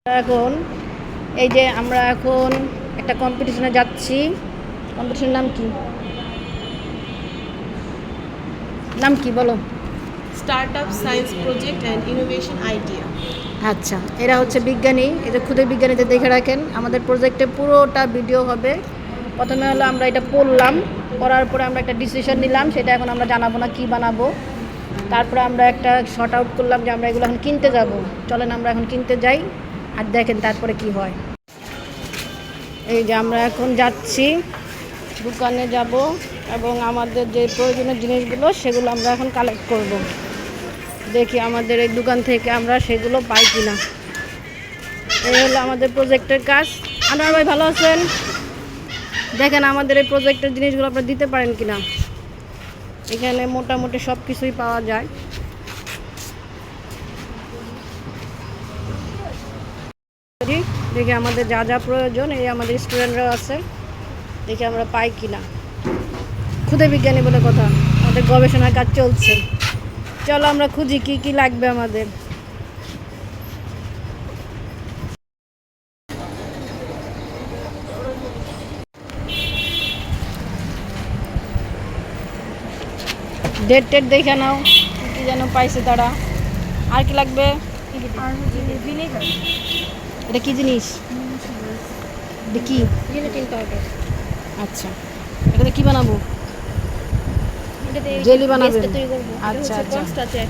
এখন এই যে আমরা এখন একটা কম্পিটিশনে যাচ্ছি। কম্পিটিশনের নাম কি বলো? Startup science project and innovation idea. আচ্ছা, এরা হচ্ছে বিজ্ঞানী, এটা ক্ষুদে বিজ্ঞানীদের দেখে রাখেন। আমাদের প্রজেক্টে পুরোটা ভিডিও হবে। প্রথমে হলো আমরা এটা পড়লাম, পড়ার পরে আমরা একটা ডিসিশন নিলাম, সেটা এখন আমরা জানাবো না কী বানাবো। তারপরে আমরা একটা শর্ট আউট করলাম যে আমরা এগুলো এখন কিনতে যাব। চলেন আমরা এখন কিনতে যাই আর দেখেন তারপরে কি হয়। এই যে আমরা এখন যাচ্ছি, দোকানে যাব এবং আমাদের যে প্রয়োজনীয় জিনিসগুলো সেগুলো আমরা এখন কালেক্ট করব। দেখি আমাদের এই দোকান থেকে আমরা সেগুলো পাই কিনা। এই হলো আমাদের প্রজেক্টের কাজ। আনোয়ার ভাই ভালো আছেন? দেখেন আমাদের এই প্রজেক্টের জিনিসগুলো আপনারা দিতে পারেন কিনা। এখানে মোটামুটি সব কিছুই পাওয়া যায়। দেখি আমাদের যা যা প্রয়োজন, এই আমাদের স্টুডেন্টরাও আছে, দেখি আমরা পাই কিনা। ক্ষুদে বিজ্ঞানী বলে কথা, আমাদের গবেষণার কাজ চলছে। চলো আমরা খুঁজি কি কি লাগবে আমাদের। ডেট টেট দেখে নাও কি যেন পাইছে তারা। আর কি লাগবে? এটা কি জিনিস? এটা কি? আচ্ছা, এটাতে কি বানাবো? জেলি বানাবেন? আচ্ছা আচ্ছা আচ্ছা।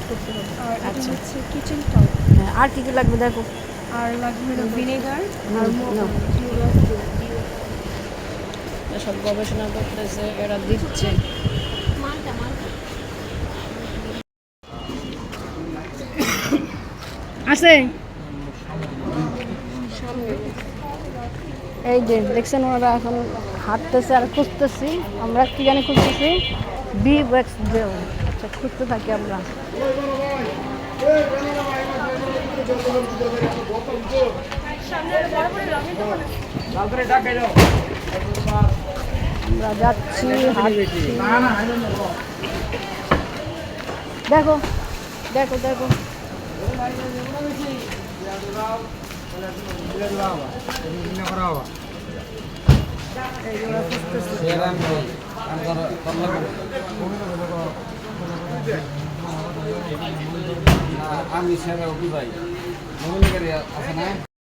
হ্যাঁ, আর কি কি লাগবে দেখো। আর লাগবে ভিনেগার আর সব গবেষণা করতেছে, এরা দিচ্ছে। আছে এই যে দেখছেন, ওরা এখন হাঁটতেছে আর খুঁজতেছি। আমরা কি জানি খুঁজতেছি, বি ওয়াক্স জেল। আচ্ছা, খুঁজতে থাকি আমরা। আমরা যাচ্ছি, হাঁটছি। দেখো দেখো দেখো,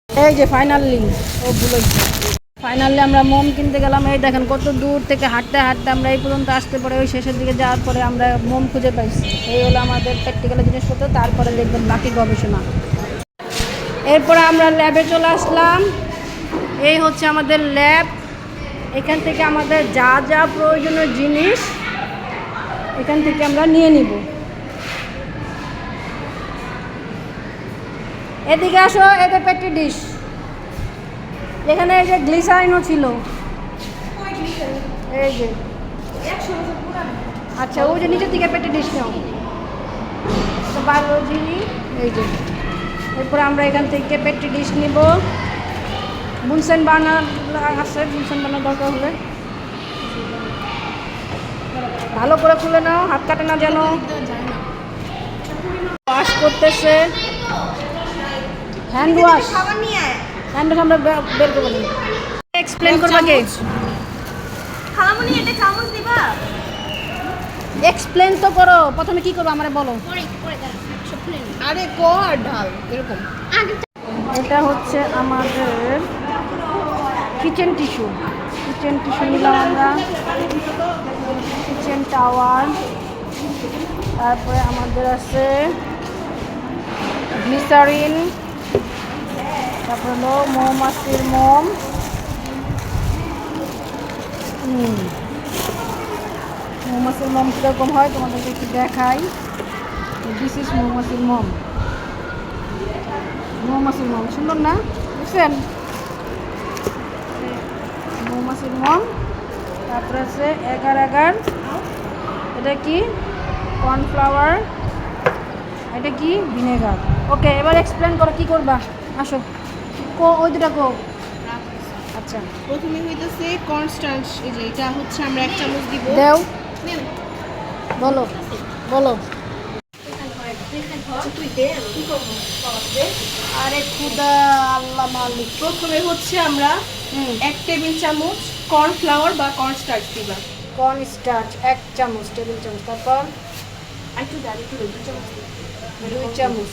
এই যে ফাইনালি আমরা মোম কিনতে গেলাম। এই দেখেন কত দূর থেকে হাঁটতে হাঁটতে আমরা এই পর্যন্ত আসতে পারে। ওই শেষের দিকে যাওয়ার পরে আমরা মোম খুঁজে পাইছি। এই হলো আমাদের প্র্যাকটিক্যাল জিনিসপত্র। তারপরে দেখবেন বাকি গবেষণা। এরপরে আমরা ল্যাবে চলে আসলাম। এই হচ্ছে আমাদের ল্যাব। এখান থেকে আমাদের যা যা প্রয়োজনীয় জিনিস এখান থেকে আমরা নিয়ে নিব। এদিকে আসো, এটা পেটি ডিশ। এখানে এই যে গ্লিসারিনও ছিল, এই যে। আচ্ছা, ওই যে নিচের দিকে পেটি ডিশ নাও, বায়োলজি। এই যে এরপরে আমরা এখান থেকে পেটি ডিশ নিব। বুনসেন বার্নার আছে, বুনসেন বার্নার দরকার হলে ভালো করে খুলে নাও, হাত কাটে না যেন। ওয়াশ করতেছে, হ্যান্ড ওয়াশ। হ্যান্ড ওয়াশ আমরা বের করবো না। এক্সপ্লেন করবা কে? খালামণি এটা চামচ দিবা? এক্সপ্লেন তো করো, প্রথমে কি করবো আমারে বলো। আরে কর ঢাল এরকম। এটা হচ্ছে আমাদের কিচেন টিস্যু। কিচেন টিস্যু নিলাম আমরা, কিচেন টাওয়ার। তারপরে আমাদের আছে গ্লিসারিন। তারপরে হলো মৌমাছির মোম। মৌমাছির মোম কীরকম হয় তোমাদেরকে একটু দেখাই। দিস ইজ মৌমাছির মোম। মৌমাছির মোম সুন্দর না? বুঝছেন? মৌমাছির মোম। তারপরে আছে এগার এগার। এটা কি? কর্নফ্লাওয়ার। এটা কি? ভিনেগার। ওকে, এবার এক্সপ্লেন করো কি করবা। আসো, ওই দুটা কো। আচ্ছা, প্রথমে হইতেছে কনস্ট্যান্ট। এই যে এটা হচ্ছে আমরা 1 চামচ দিব। দেও, বলো বলো। তুই দে আমি কি করবো দে। আরে খুদা আল্লাহ মালিক। প্রথমে হচ্ছে আমরা 1 টেবিল চামচ কর্নফ্লাওয়ার বা কর্নস্টার্চ দিবা। কর্ন স্টার্চ 1 চামচ টেবিল চামচ, তারপর একটু ডাল একটু 2 চামচ দিই। 2 চামচ,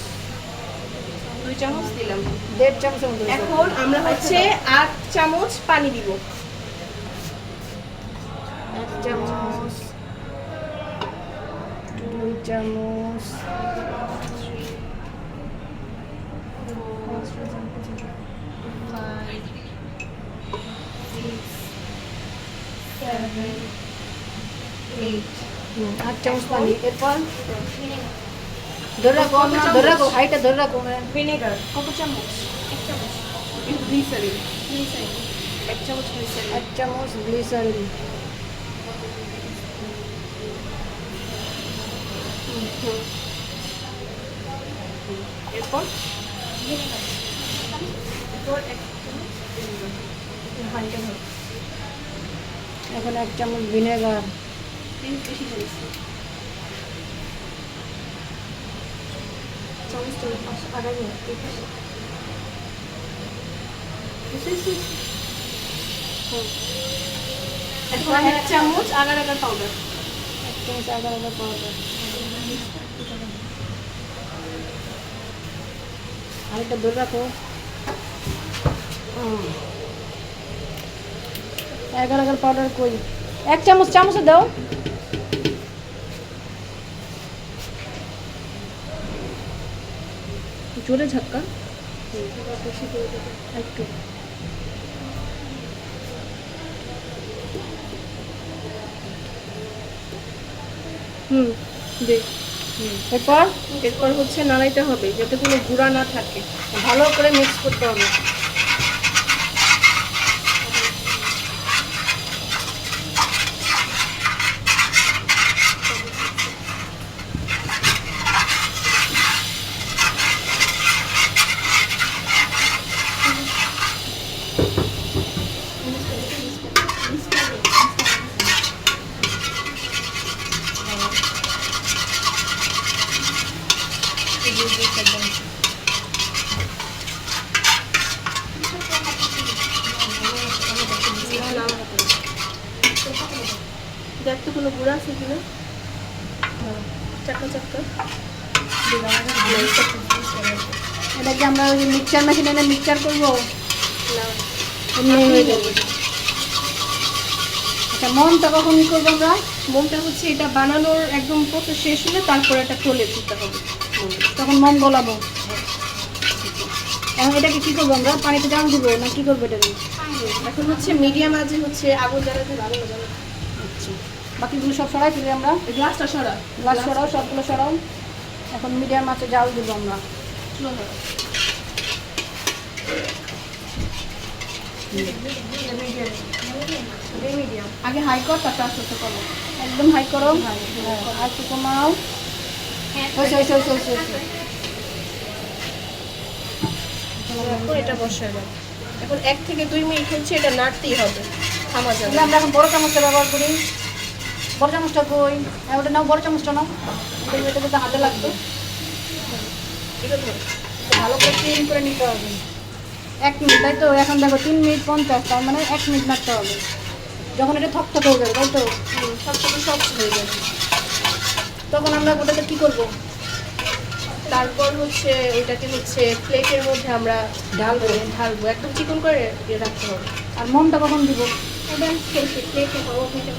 2 চামচ দিলাম। 1.5 চামচের মতো। এখন আমরা হচ্ছে 8 চামচ পানি দিব। 1 চামচ, 2 চামচ, 8 চামচ পানি। এরপর ধরে রাখো না, ধরে রাখো, হাইটা ধরে রাখো। ভিনেগার কত চামচ? 1 চামচ। গ্লিসারিন 1 চামচ গ্লিসারিন। 1 চামচ গ্লিসারিন। এরপর এখন 1 চামচ ভিনেগার। বেশি চামচ এখন 1 চামচ আগার আগার পাউডার। 1 চামচ আদা আদা পাউডার। আরেকটা ধরে রাখো। 11 পাউডার কই? 1 চামচ, চামচে দাও। জোরে ঝাক্কা। একটু দে। এরপর এরপর হচ্ছে নাড়াইতে হবে যাতে কোনো গুঁড়া না থাকে। ভালো করে মিক্স করতে হবে। দেখ তো কোনো গুঁড়া আছে কিনা। চাক্কা চাক্কা। এটা কি আমরা ওই মিক্সচার মেশিনে এনে মিক্সচার করবো? না এমনি হয়ে যাবে। আচ্ছা, মনটা কখন ই করবো আমরা? মোমটা হচ্ছে এটা বানানোর একদম প্রসেস শেষ হলে তারপর এটা তোলে দিতে হবে। তখন মন গলাবো। এখন এটাকে কি করবো আমরা? পানিতে জাল দিব না কি করবো এটা নিয়ে? এখন হচ্ছে মিডিয়াম আঁচে হচ্ছে আগুন জ্বালাতে ভালো জ্বালাতে। আচ্ছা, বাকিগুলো সব সরাই ফেলি আমরা। গ্লাসটা সরা। গ্লাস সরাও, সবগুলো সরাও। এখন মিডিয়াম আঁচে জাল দিব আমরা। চুলো ধরো। মিডিয়াম আগে হাই কর তারপর আস্তে আস্তে করো। একদম হাই করো। আর একটু কমাও। হয়েছে হয়েছে হয়েছে হয়েছে হয়েছে। এখন এটা বসায় দাও। এখন 1 থেকে 2 মিনিট হচ্ছে এটা নাড়তেই হবে, থামা যাবে তাহলে আমরা এখন বড় চামচটা ব্যবহার করি। বড় চামচটা কই? ওটা নাও, বড় চামচটা নাও। এটা কিন্তু হাতে লাগবে। এটা ধরো। ভালো করে ক্লিন করে নিতে হবে। 1 মিনিট, তাই তো? এখন দেখো 3 মিনিট 50, তার মানে 1 মিনিট নাড়তে হবে। যখন এটা থকথক হয়ে যাবে, তাই তো? সবসময় সব হয়ে যাবে। তখন আমরা ওটাতে কি করব? তারপর হচ্ছে ওইটাকে হচ্ছে প্লেটের মধ্যে আমরা ঢালবো একদম চিকন করে দিয়ে রাখতে হবে। আর মনটা কখন দিব? ওটা প্লেটে বড় প্লেটে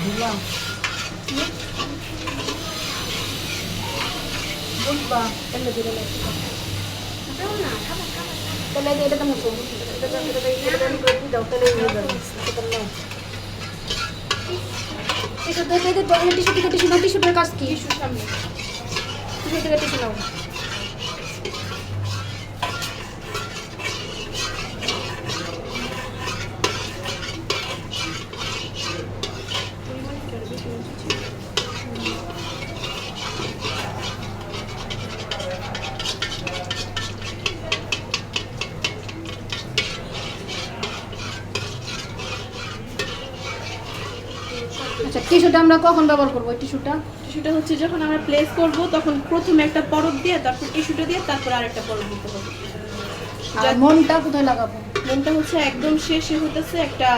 দিলাম। বুঝবা তাহলে দিলে তাহলে এটা তো মুছো। এটা দাও, তাহলে হয়ে যাবে। টিস্যু টিস্যুটার কাজ কি? টিস্যুর সামনে টিস্যু নাও। আচ্ছা, টিস্যুটা আমরা কখন ব্যবহার করবো? টিস্যুটা টিস্যুটা হচ্ছে যখন আমরা প্লেস করব তখন প্রথমে একটা পরত দিয়ে তারপর টিস্যুটা দিয়ে তারপর আরেকটা পরত দিতে হবে। আর মনটা কোথায় লাগাবো? মনটা হচ্ছে একদম শেষে হতেছে একটা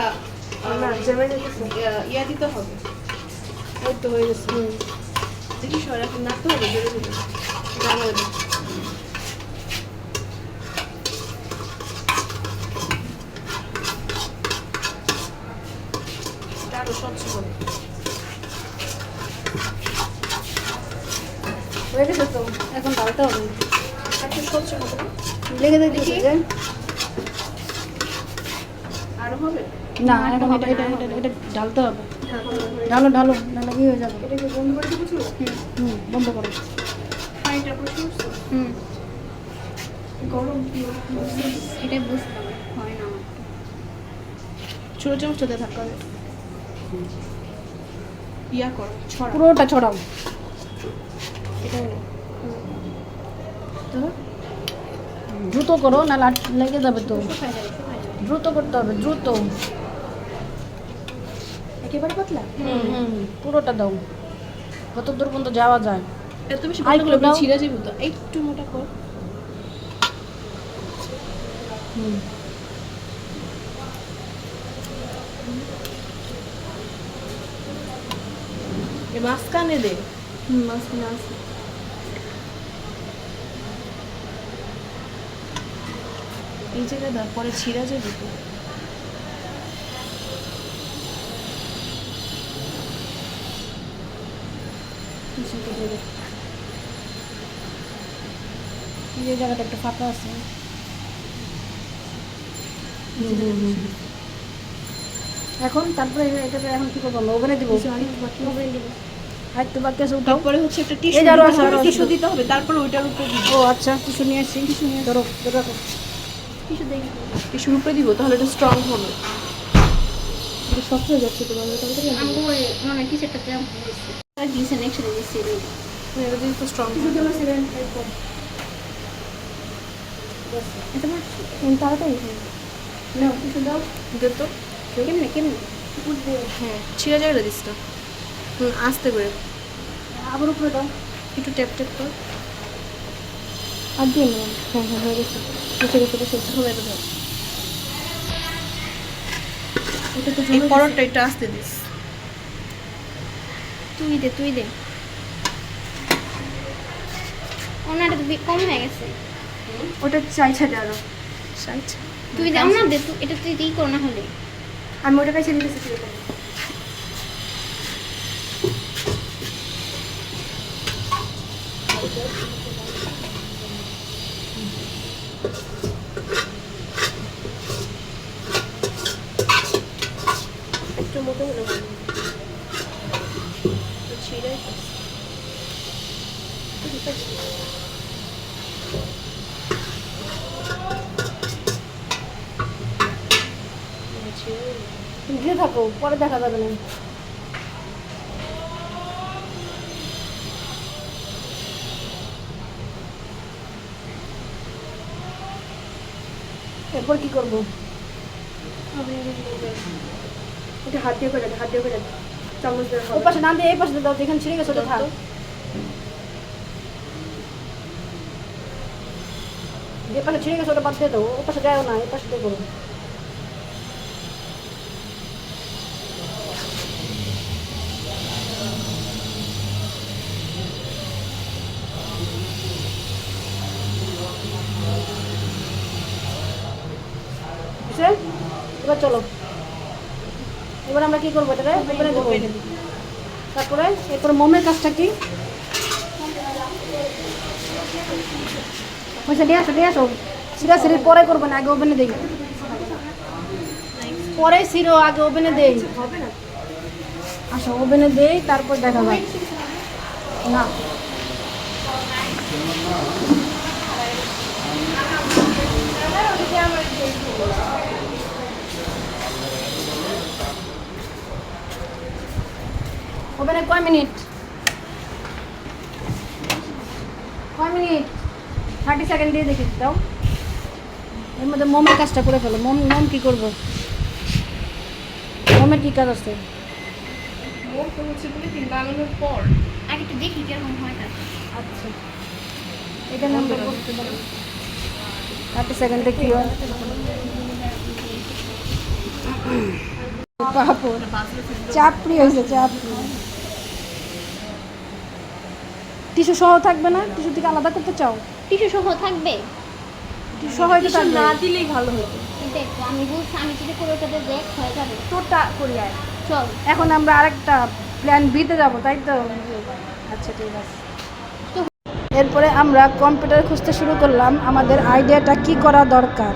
ইয়া দিতে হবে। এই তো হয়ে গেছে। দেখি সর এখন নাড়তে হবে জোরে জোরে। জানো এটা। এটা আরো স্বচ্ছ হবে। হয়ে গেছে তো, এখন ঢালতে হবে। একটু স্বচ্ছ হবে না? লেগে দেখি যে আরো হবে? না, এখন এটা এটা এটা এটা ঢালতে হবে। ঢালো ঢালো, নাহলে কি হয়ে যাবে? এটাকে বন্ধ করে দিবো? বন্ধ করো। পানিটা প্রচুর হুম, গরম কি এটাই বুঝলাম, হয় না। ছোট চামচটাতে ধাক্কা হবে। ইয়া করো ছড়া পুরোটা ছড়াও। এটা হলো তো দ্রুত করো, না লেগে যাবে তো। দ্রুত করতে হবে, দ্রুত। একেবারে পাতলা পুরোটা দাও, কত দূর পর্যন্ত যাওয়া যায়। এত বেশি আর পাতলা একটু করলে দাও। ছিঁড়া যাবে তো একটু মোটা কর হুম, এ মাঝখানে দে মাঝখানে আছে। এই জায়গায় দাও পরে ছিঁড়া যাবে তো এই যে জায়গাটা একটু ফাঁকা আছে। এখন তারপরে এটাকে এখন কি করবো? ওভেনে দিব। আর তো বাকি আছে, উঠাও। তারপরে হচ্ছে একটা টিস্যু এই যে আরো আছে, আরো আছে। টিস্যু দিতে হবে তারপরে ওইটার উপর দিব ও আচ্ছা, টিস্যু নিয়ে আসছি। টিস্যু নিয়ে ধরো, ধরে রাখো। টিস্যু দেই টিস্যুর উপরে দিব তাহলে এটা স্ট্রং হবে এটা শক্ত হয়ে যাচ্ছে তো, ভালো করে। মানে কিছু একটা ক্যাম্প হয়েছে আর দিয়েছে নেক্সট ডে দিয়েছে এটা দিয়ে তো স্ট্রং টিস্যু দেওয়া ছিলেন এরপর। এটা তাড়াতাড়ি নাও, টিস্যু দাও। দে তো কেমনে কেমনে হ্যাঁ ছিঁড়া জায়গাটা দিস না আস্তে করে আবার উপরে দাও। একটু ট্যাপ ট্যাপ কর আর দিয়ে নেবেন। হ্যাঁ হ্যাঁ, হয়ে গেছে। মুছে গেছে, বসে গেছে। হবে এটা ধর এটা তো এই জমে পররটা একটু আস্তে দিস তুই দে ওনাটা তো কম হয়ে গেছে ওটা চাইছে আরো। আচ্ছা তুই দাও না দে তুই এটা তুই কর না হলে আমি ওটা কাছে নিয়ে গেছি। একটু মোটা হলে হবে তো ছিঁড়াই দিয়ে থাকো, পরে দেখা যাবে না। এরপর কি করবো? এটা হাত দিয়ে করে হাত দিয়ে করে চামচ দিয়ে ওই পাশে না দিয়ে এই পাশে দাও, যেখানে ছিঁড়ে গেছে ওটা থাক। যে পাশে ছিঁড়ে গেছে ওটা বাদ দিয়ে দাও, ও পাশে যাও না, এই পাশে দিয়ে করো। বুঝছে? এবার চলো, এবার আমরা কি করবো? এটা ওপেনে দেবো। তারপরে এরপরে মোমের কাজটা কি? পয়সা দিয়ে আসো সিরা সিরির পরে করবো না, আগে ওভেনে দেই। পরে সিরো, আগে ওভেনে দেই। হবে না আসো ওভেনে দেই, তারপর দেখা যাবে। না ওভেনে কয় মিনিট? 30 সেকেন্ড দিয়ে দেখি দাও। এর মধ্যে মোমের কাজটা করে ফেলো। মোম কি করবো? মোমের কি কাজ আছে? তো হচ্ছে পলিথিন বানানোর পর। আগে একটু দেখি কেমন হয় তার। আচ্ছা, এখানে আমরা বসতে পারি। 30 সেকেন্ডে কি হয়? পাপড় চাপড়ি হয়েছে, চাপড়ি। টিস্যু সহ থাকবে না? টিস্যু থেকে আলাদা করতে চাও? টিস্যু সহ থাকবে? টিস্যু সহ হয়তো কিছু থাকবে। না দিলেই ভালো হতো। দেখো আমি বলছি আমি যদি করে ওটাতে দেখ হয়ে যাবে। তোরটা করি আয়। চল। এখন আমরা আরেকটা প্ল্যান বিতে যাব, তাই তো? আচ্ছা ঠিক আছে। এরপরে আমরা কম্পিউটার খুঁজতে শুরু করলাম আমাদের আইডিয়াটা কি করা দরকার।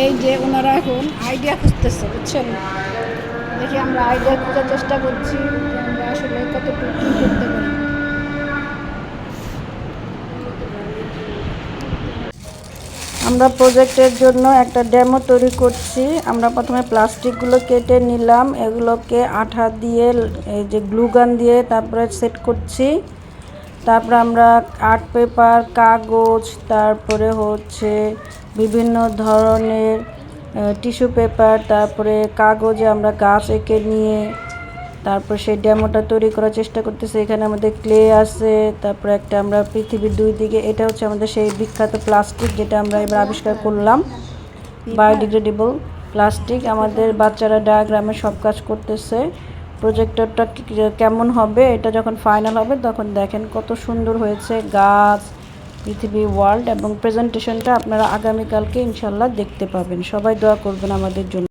এই যে ওনারা এখন আইডিয়া খুঁজতেছে, বুঝছেন? দেখি আমরা আইডিয়া খোঁজার চেষ্টা করছি যে আমরা আসলে কতটুকু কী করতে পারি। আমরা প্রজেক্টের জন্য একটা ডেমো তৈরি করছি। আমরা প্রথমে প্লাস্টিকগুলো কেটে নিলাম, এগুলোকে আঠা দিয়ে এই যে গ্লু গান দিয়ে তারপরে সেট করছি। তারপরে আমরা আর্ট পেপার, কাগজ, তারপরে হচ্ছে বিভিন্ন ধরনের টিস্যু পেপার, তারপরে কাগজে আমরা গাছ এঁকে নিয়ে তারপর সেই ডেমোটা তৈরি করার চেষ্টা করতেছি। এখানে আমাদের ক্লে আছে, তারপরে একটা আমরা পৃথিবীর দুই দিকে, এটা হচ্ছে আমাদের সেই বিখ্যাত প্লাস্টিক যেটা আমরা এবার আবিষ্কার করলাম, বায়োডিগ্রেডেবল প্লাস্টিক। আমাদের বাচ্চারা ডায়াগ্রামে সব কাজ করতেছে। প্রজেক্টরটা কেমন হবে এটা যখন ফাইনাল হবে তখন দেখেন কত সুন্দর হয়েছে, গাছ, পৃথিবী, ওয়ার্ল্ড। এবং প্রেজেন্টেশনটা আপনারা আগামীকালকে ইনশাল্লাহ দেখতে পাবেন। সবাই দোয়া করবেন আমাদের জন্য।